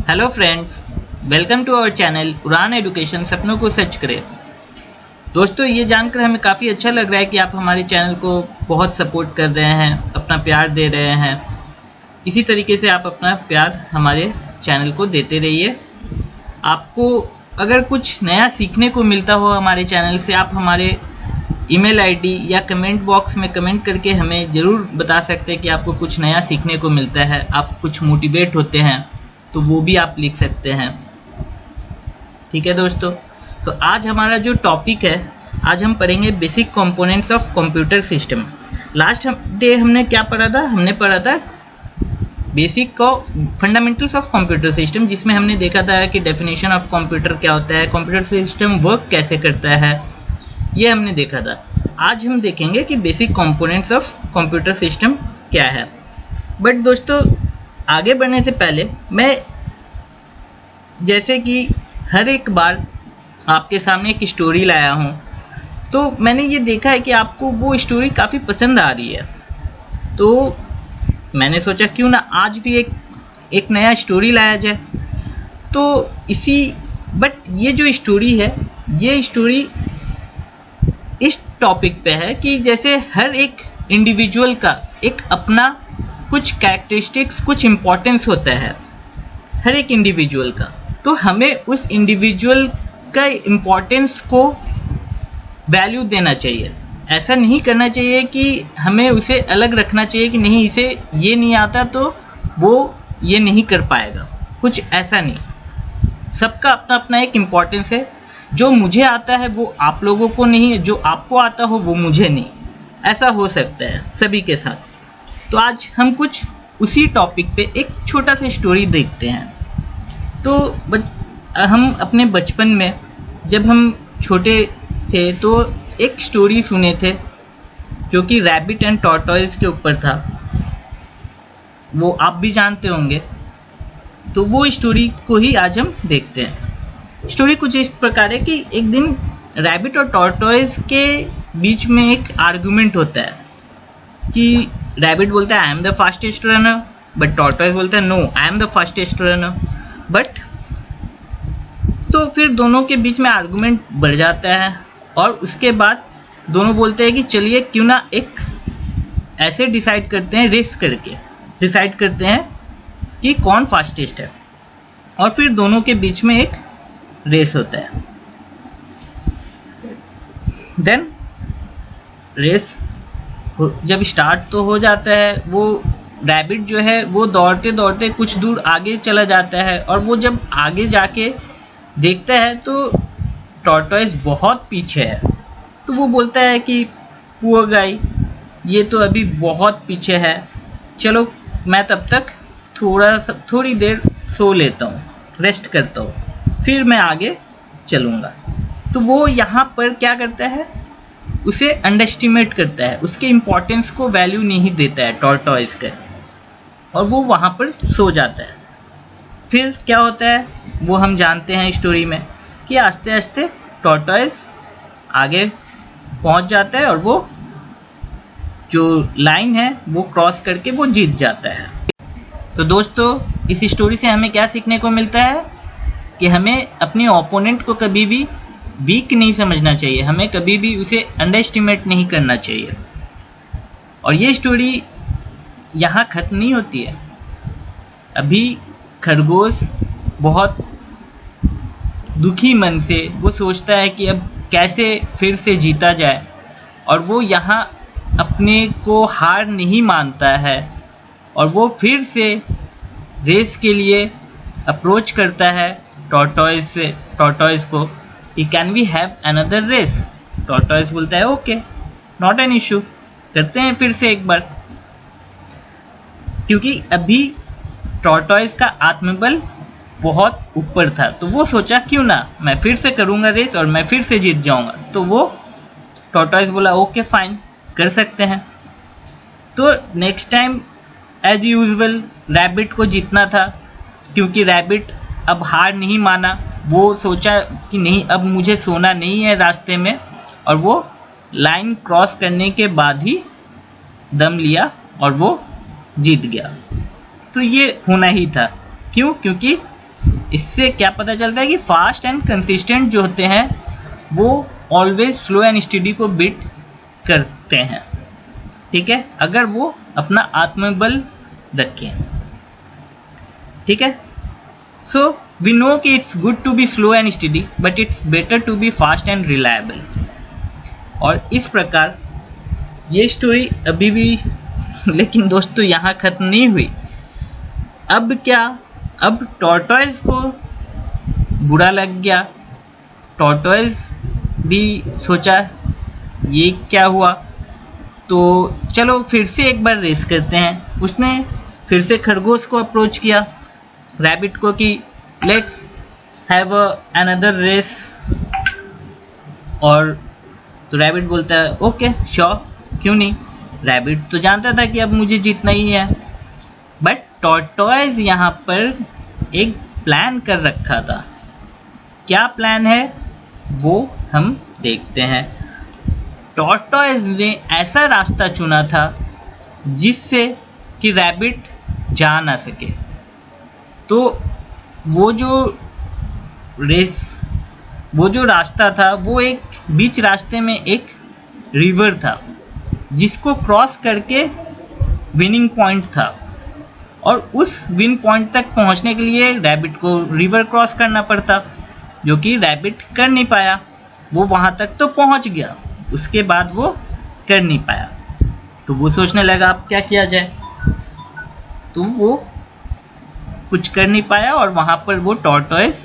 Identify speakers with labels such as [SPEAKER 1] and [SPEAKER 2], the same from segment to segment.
[SPEAKER 1] Hello friends, welcome to our channel Udaan education सपनों को सच करें। दोस्तों, ये जानकर हमें काफ़ी अच्छा लग रहा है कि आप हमारे चैनल को बहुत सपोर्ट कर रहे हैं, अपना प्यार दे रहे हैं। इसी तरीके से आप अपना प्यार हमारे चैनल को देते रहिए। आपको अगर कुछ नया सीखने को मिलता हो हमारे चैनल से, आप हमारे ईमेल आईडी या कमेंट बॉक्स में कमेंट करके हमें ज़रूर बता सकते हैं कि आपको कुछ नया सीखने को मिलता है, आप कुछ मोटिवेट होते हैं, तो वो भी आप लिख सकते हैं। ठीक है दोस्तों, तो आज हमारा जो टॉपिक है, आज हम पढ़ेंगे basic components of computer system. Last day हमने क्या पढ़ा था? हमने पढ़ा था basic fundamentals of computer system, जिसमें हमने देखा था कि डेफिनेशन ऑफ कंप्यूटर क्या होता है, कंप्यूटर सिस्टम वर्क कैसे करता है, ये हमने देखा था। आज हम देखेंगे कि basic components of computer system क्या है। बट दोस्तों, आगे बढ़ने से पहले मैं जैसे कि हर एक बार आपके सामने एक स्टोरी लाया हूँ, तो मैंने ये देखा है कि आपको वो स्टोरी काफ़ी पसंद आ रही है, तो मैंने सोचा क्यों ना आज भी एक नया स्टोरी लाया जाए। तो बट ये जो स्टोरी है, ये स्टोरी इस टॉपिक पे है कि जैसे हर एक इंडिविजुअल का एक अपना कुछ कैरेक्टरिस्टिक्स, कुछ इम्पोर्टेंस होता है हर एक इंडिविजुअल का, तो हमें उस इंडिविजुअल का इम्पोर्टेंस को वैल्यू देना चाहिए। ऐसा नहीं करना चाहिए कि हमें उसे अलग रखना चाहिए कि नहीं, इसे ये नहीं आता तो वो ये नहीं कर पाएगा, कुछ ऐसा नहीं। सबका अपना अपना एक इम्पोर्टेंस है। जो मुझे आता है वो आप लोगों को नहीं है, जो आपको आता हो वो मुझे नहीं, ऐसा हो सकता है सभी के साथ। तो आज हम कुछ उसी टॉपिक पे एक छोटा सा स्टोरी देखते हैं। तो हम अपने बचपन में जब हम छोटे थे तो एक स्टोरी सुने थे जो कि रैबिट एंड टॉर्टॉइस के ऊपर था, वो आप भी जानते होंगे। तो वो स्टोरी को ही आज हम देखते हैं। स्टोरी कुछ इस प्रकार है कि एक दिन रैबिट और टॉर्टॉइस के बीच में एक आर्गुमेंट होता है कि रैबिट बोलता है I am the fastest runner, but tortoise बोलता है no I am the fastest runner. But तो फिर दोनों के बीच में आर्गुमेंट बढ़ जाता है और उसके बाद दोनों बोलते हैं कि चलिए क्यों ना एक ऐसे डिसाइड करते हैं, रेस करके डिसाइड करते हैं कि कौन फास्टेस्ट है। और फिर दोनों के बीच में एक रेस होता है। देन रेस जब स्टार्ट तो हो जाता है, वो रैबिट जो है वो दौड़ते दौड़ते कुछ दूर आगे चला जाता है, और वो जब आगे जाके देखता है तो टॉर्टॉइस बहुत पीछे है। तो वो बोलता है कि पुअर गाय, ये तो अभी बहुत पीछे है, चलो मैं तब तक थोड़ी देर सो लेता हूँ, रेस्ट करता हूँ, फिर मैं आगे चलूँगा। तो वो यहाँ पर क्या करता है, उसे अंडरएस्टिमेट करता है, उसके इम्पोर्टेंस को वैल्यू नहीं देता है टॉर्टॉइस का, और वो वहाँ पर सो जाता है। फिर क्या होता है वो हम जानते हैं स्टोरी में कि आस्ते आस्ते टॉर्टॉइस आगे पहुँच जाता है और वो जो लाइन है वो क्रॉस करके वो जीत जाता है। तो दोस्तों, इस स्टोरी से हमें क्या सीखने को मिलता है कि हमें अपने ओपोनेंट को कभी भी वीक नहीं समझना चाहिए, हमें कभी भी उसे अंडरएस्टिमेट नहीं करना चाहिए। और ये स्टोरी यहाँ ख़त्म नहीं होती है। अभी खरगोश बहुत दुखी मन से वो सोचता है कि अब कैसे फिर से जीता जाए, और वो यहाँ अपने को हार नहीं मानता है, और वो फिर से रेस के लिए अप्रोच करता है टॉर्टॉइस को कि can we have another race. Tortoise बोलता है ओके, नॉट एन इशू, करते हैं फिर से एक बार। क्योंकि अभी टॉर्टॉइस का आत्मबल बहुत ऊपर था, तो वो सोचा क्यों ना मैं फिर से करूँगा रेस और मैं फिर से जीत जाऊँगा। तो वो टॉर्टॉइस बोला ओके फाइन, कर सकते हैं। तो next time as usual rabbit को जीतना था, क्योंकि रैबिट अब हार नहीं माना, वो सोचा कि नहीं अब मुझे सोना नहीं है रास्ते में, और वो लाइन क्रॉस करने के बाद ही दम लिया और वो जीत गया। तो ये होना ही था। क्यों? क्योंकि इससे क्या पता चलता है कि फास्ट एंड कंसिस्टेंट जो होते हैं वो ऑलवेज स्लो एंड स्टडी को बीट करते हैं, ठीक है, अगर वो अपना आत्मबल रखें, ठीक है। सो वी नो कि it's good to be slow and steady but it's better to be fast and reliable. और इस प्रकार ये स्टोरी अभी भी लेकिन दोस्तों यहाँ खत्म नहीं हुई। अब क्या, अब टॉर्टोइज को बुरा लग गया। टॉर्टोइज भी सोचा ये क्या हुआ, तो चलो फिर से एक बार रेस करते हैं। उसने फिर से खरगोश को अप्रोच किया, रैबिट को, कि लेट्स हैव अनदर रेस। और तो रैबिट बोलता है ओके श्योर, क्यों नहीं। रैबिट तो जानता था कि अब मुझे जीतना ही है, बट टॉर्टोइज यहाँ पर एक प्लान कर रखा था। क्या प्लान है वो हम देखते हैं। टॉर्टोइज ने ऐसा रास्ता चुना था जिससे कि रैबिट जा ना सके। तो वो जो रास्ता था वो एक बीच रास्ते में एक रिवर था जिसको क्रॉस करके विनिंग पॉइंट था, और उस विन पॉइंट तक पहुंचने के लिए रैबिट को रिवर क्रॉस करना पड़ता, जो कि रैबिट कर नहीं पाया। वो वहां तक तो पहुंच गया, उसके बाद वो कर नहीं पाया। तो वो सोचने लगा अब क्या किया जाए, तो वो कुछ कर नहीं पाया और वहां पर वो टॉर्टोइज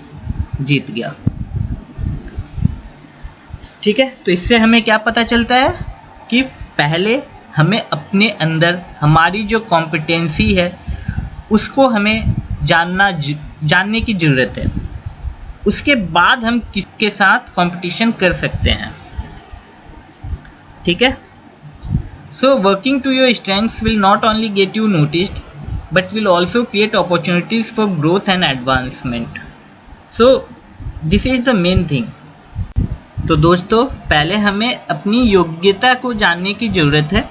[SPEAKER 1] जीत गया, ठीक है। तो इससे हमें क्या पता चलता है कि पहले हमें अपने अंदर हमारी जो कॉम्पिटेंसी है उसको हमें जानने की ज़रूरत है, उसके बाद हम किसके साथ कंपटीशन कर सकते हैं, ठीक है। So working to your strengths will not only get you noticed but will also create opportunities for growth and advancement. So this is the main thing. तो दोस्तों पहले हमें अपनी योग्यता को जानने की ज़रूरत है,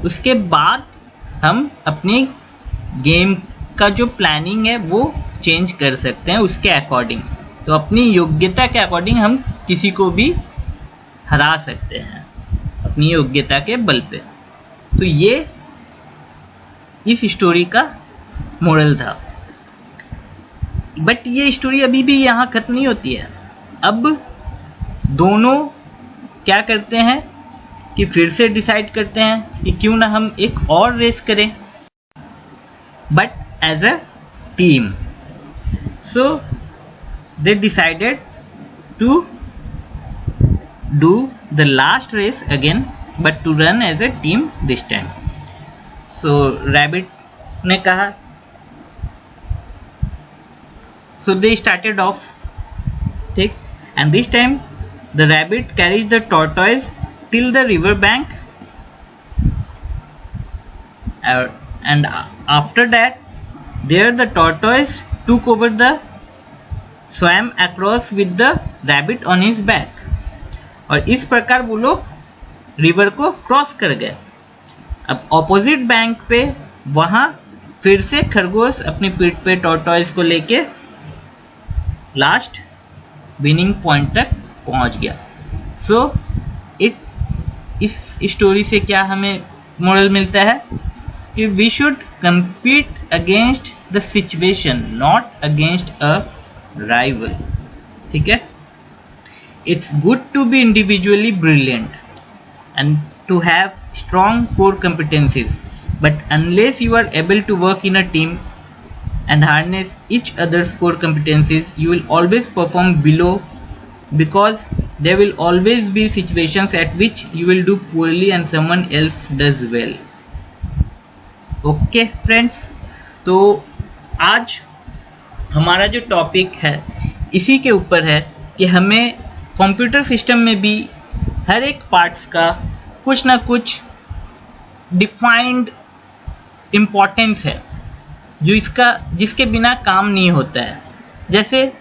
[SPEAKER 1] उसके बाद हम अपनी गेम का जो प्लानिंग है वो चेंज कर सकते हैं उसके अकॉर्डिंग। तो अपनी योग्यता के अकॉर्डिंग हम किसी को भी हरा सकते हैं अपनी योग्यता के बल पे। तो ये इस स्टोरी का मोरल था। बट ये स्टोरी अभी भी यहाँ खत्म नहीं होती है। अब दोनों क्या करते हैं कि फिर से डिसाइड करते हैं कि क्यों ना हम एक और रेस करें, but as a team. So they decided to do the last race again but to run as a team this time. So rabbit ने कहा, so they started off, ठीक, and this time the rabbit carries the tortoise till the river bank, and after that there the tortoise took over the swam across with the rabbit on his back। और इस प्रकार वो लोग river को cross कर गए। अब opposite bank पे वहां फिर से खरगोश अपनी पीठ पे टॉर्टोइज को लेके लास्ट विनिंग पॉइंट तक पहुंच गया। सो इस स्टोरी से क्या हमें मोरल मिलता है कि we should compete against the situation not against a rival, ठीक है। It's good to be individually brilliant and to have strong core competencies, but unless you are able to work in a team and harness each other's core competencies, you will always perform below, because there will always be situations at which you will do poorly and someone else does well। Okay friends, तो आज हमारा जो topic है इसी के ऊपर है कि हमें कंप्यूटर सिस्टम में भी हर एक पार्ट्स का कुछ ना कुछ डिफाइंड इम्पोर्टेंस है जो जिसके बिना काम नहीं होता है। जैसे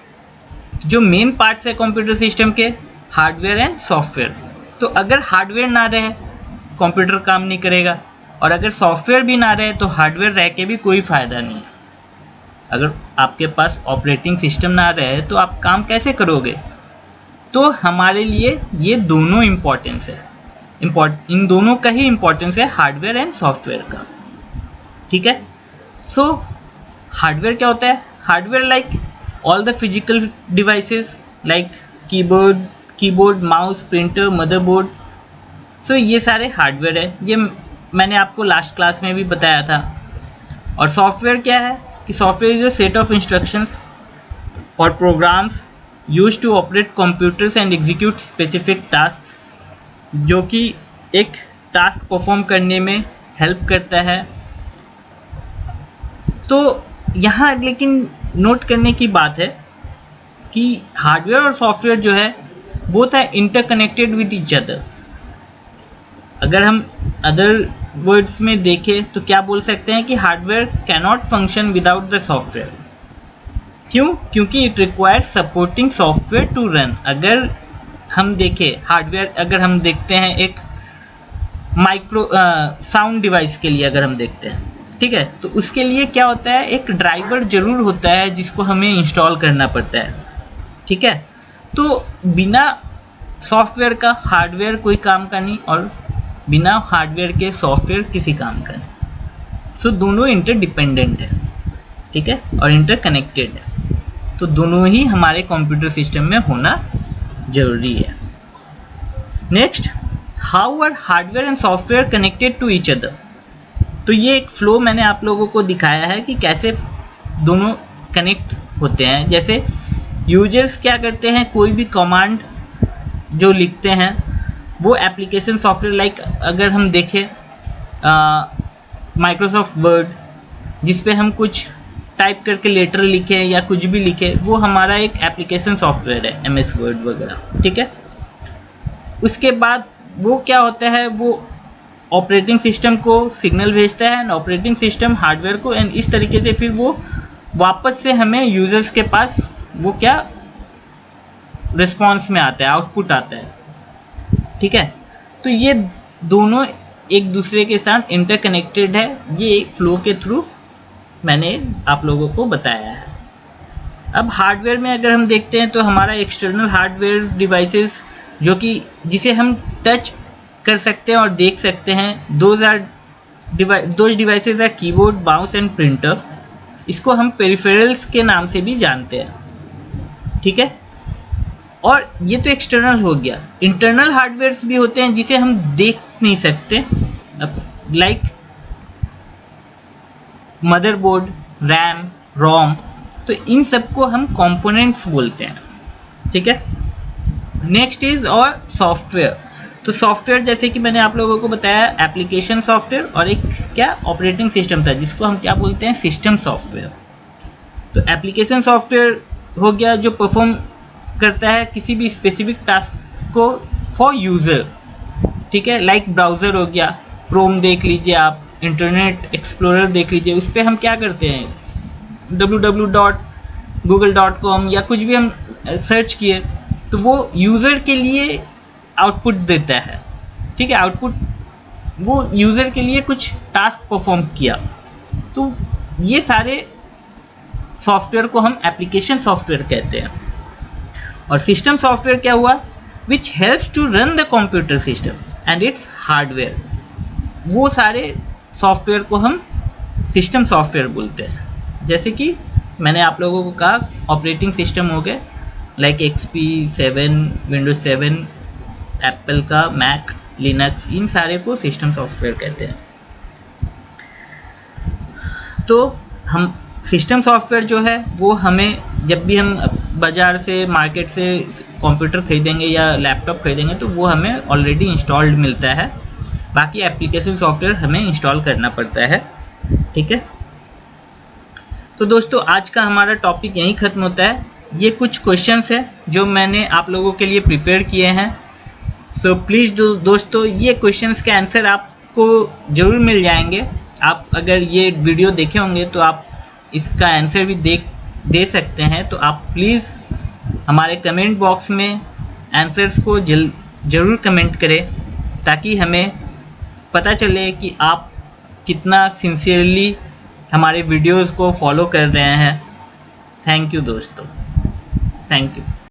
[SPEAKER 1] जो मेन पार्ट्स है कंप्यूटर सिस्टम के, हार्डवेयर एंड सॉफ्टवेयर। तो अगर हार्डवेयर ना रहे कंप्यूटर काम नहीं करेगा, और अगर सॉफ्टवेयर भी ना रहे तो हार्डवेयर रह के भी कोई फ़ायदा नहीं है। अगर आपके पास ऑपरेटिंग सिस्टम ना रहे तो आप काम कैसे करोगे? तो हमारे लिए ये दोनों इम्पोर्टेंस है, इन दोनों का ही इम्पोर्टेंस है, हार्डवेयर एंड सॉफ्टवेयर का। ठीक है, सो हार्डवेयर क्या होता है? Hardware like all the physical devices like keyboard, mouse, printer, motherboard. So ये सारे हार्डवेयर है, ये मैंने आपको लास्ट क्लास में भी बताया था। और सॉफ्टवेयर क्या है कि software is a set of instructions और programs used to operate computers and execute specific task, जो कि एक टास्क परफॉर्म करने में हेल्प करता है। तो यहाँ लेकिन नोट करने की बात है कि हार्डवेयर और सॉफ्टवेयर जो है both are interconnected with each other. अगर हम अदर वर्ड्स में देखें तो क्या बोल सकते हैं कि hardware cannot function without the software. क्यों? क्योंकि it requires supporting software to run. अगर हम देखें हार्डवेयर, अगर हम देखते हैं एक माइक्रो साउंड डिवाइस के लिए अगर हम देखते हैं, ठीक है, तो उसके लिए क्या होता है, एक ड्राइवर जरूर होता है जिसको हमें इंस्टॉल करना पड़ता है। ठीक है, तो बिना सॉफ्टवेयर का हार्डवेयर कोई काम का नहीं और बिना हार्डवेयर के सॉफ्टवेयर किसी काम का नहीं। सो दोनों इंटरडिपेंडेंट है, ठीक है, और इंटरकनेक्टेड है। तो दोनों ही हमारे कंप्यूटर सिस्टम में होना जरूरी है। Next, how are hardware and software connected to each other. तो ये एक फ्लो मैंने आप लोगों को दिखाया है कि कैसे दोनों कनेक्ट होते हैं। जैसे यूजर्स क्या करते हैं, कोई भी कमांड जो लिखते हैं वो एप्लीकेशन सॉफ्टवेयर लाइक अगर हम देखें माइक्रोसॉफ्ट वर्ड, जिस पे हम कुछ टाइप करके लेटर लिखे या कुछ भी लिखे, वो हमारा एक एप्लीकेशन सॉफ्टवेयर है, MS वर्ड वगैरह। ठीक है, उसके बाद वो क्या होता है, वो ऑपरेटिंग सिस्टम को सिग्नल भेजता है एंड ऑपरेटिंग सिस्टम हार्डवेयर को, एंड इस तरीके से फिर वो वापस से हमें यूजर्स के पास वो क्या रिस्पॉन्स में आता है, आउटपुट आता है। ठीक है, तो ये दोनों एक दूसरे के साथ इंटरकनेक्टेड है। ये एक फ्लो के थ्रू मैंने आप लोगों को बताया है। अब हार्डवेयर में अगर हम देखते हैं तो हमारा एक्सटर्नल हार्डवेयर डिवाइसेस जो कि जिसे हम टच कर सकते हैं और देख सकते हैं, those devices are keyboard, mouse and printer. इसको हम पेरिफेरल्स के नाम से भी जानते हैं। ठीक है, और ये तो एक्सटर्नल हो गया। इंटरनल हार्डवेयर्स भी होते हैं जिसे हम देख नहीं सकते, लाइक मदरबोर्ड, रैम, रोम। तो इन सबको हम कंपोनेंट्स बोलते हैं। ठीक है, नेक्स्ट इज और सॉफ्टवेयर। तो सॉफ्टवेयर जैसे कि मैंने आप लोगों को बताया एप्लीकेशन सॉफ्टवेयर, और एक क्या ऑपरेटिंग सिस्टम था जिसको हम क्या बोलते हैं, सिस्टम सॉफ्टवेयर। तो एप्लीकेशन सॉफ्टवेयर हो गया जो परफॉर्म करता है किसी भी स्पेसिफिक टास्क को फॉर यूज़र। ठीक है, लाइक ब्राउज़र हो गया, क्रोम देख लीजिए आप, इंटरनेट एक्सप्लोरर देख लीजिए, उस पर हम क्या करते हैं www.google.com या कुछ भी हम सर्च किए तो वो यूज़र के लिए आउटपुट देता है। ठीक है, आउटपुट वो यूज़र के लिए कुछ टास्क परफॉर्म किया। तो ये सारे सॉफ्टवेयर को हम एप्लीकेशन सॉफ्टवेयर कहते हैं। और सिस्टम सॉफ्टवेयर क्या हुआ, which helps to run the computer system and its hardware. वो सारे सॉफ्टवेयर को हम सिस्टम सॉफ्टवेयर बोलते हैं। जैसे कि मैंने आप लोगों को कहा ऑपरेटिंग सिस्टम हो गए लाइक XP 7, विंडोज 7, एप्पल का मैक, लिनक्स, इन सारे को सिस्टम सॉफ्टवेयर कहते हैं। तो हम सिस्टम सॉफ्टवेयर जो है वो हमें जब भी हम बाज़ार से, मार्केट से कंप्यूटर खरीदेंगे या लैपटॉप खरीदेंगे तो वो हमें ऑलरेडी इंस्टॉल्ड मिलता है। बाकी एप्लीकेशन सॉफ्टवेयर हमें इंस्टॉल करना पड़ता है। ठीक है, तो दोस्तों आज का हमारा टॉपिक यहीं ख़त्म होता है। ये कुछ क्वेश्चंस है जो मैंने आप लोगों के लिए प्रिपेयर किए हैं। सो प्लीज़ दोस्तों ये क्वेश्चंस के आंसर आपको ज़रूर मिल जाएंगे। आप अगर ये वीडियो देखे होंगे तो आप इसका आंसर भी दे सकते हैं। तो आप प्लीज़ हमारे कमेंट बॉक्स में आंसर्स को ज़रूर कमेंट करें ताकि हमें पता चले कि आप कितना सिंसियरली हमारे वीडियोस को फॉलो कर रहे हैं। थैंक यू दोस्तों, थैंक यू।